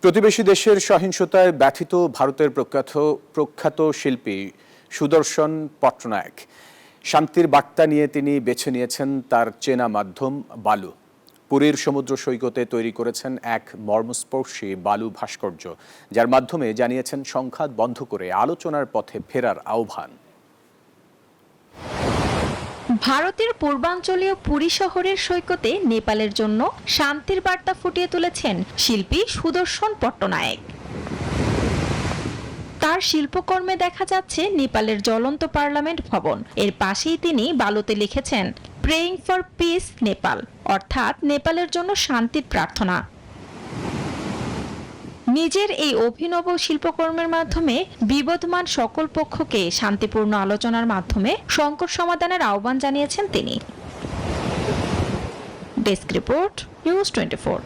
প্রতিবেশী দেশের সহিংসতায় ব্যথিত ভারতের প্রখ্যাত শিল্পী সুদর্শন পট্টনায়ক শান্তির বার্তা নিয়ে তিনি বেছে নিয়েছেন তার চেনা মাধ্যম বালু। পুরীর সমুদ্র সৈকতে তৈরি করেছেন এক মর্মস্পর্শী বালু ভাস্কর্য, যার মাধ্যমে জানিয়েছেন সংঘাত বন্ধ করে আলোচনার পথে ফেরার আহ্বান। ভারতের পূর্বাঞ্চলীয় পুরী শহরের সৈকতে নেপালের জন্য শান্তির বার্তা ফুটিয়ে তুলেছেন শিল্পী সুদর্শন পট্টনায়ক। তার শিল্পকর্মে দেখা যাচ্ছে নেপালের জ্বলন্ত পার্লামেন্ট ভবন। এর পাশেই তিনি বালুতে লিখেছেন প্রেইং ফর পিস নেপাল, অর্থাৎ নেপালের জন্য শান্তির প্রার্থনা। নিজের এই অভিনব শিল্পকর্মের মাধ্যমে বিবদমান সকল পক্ষকে শান্তিপূর্ণ আলোচনার মাধ্যমে সংকট সমাধানের আহ্বান জানিয়েছেন তিনি। Desk report, news 24।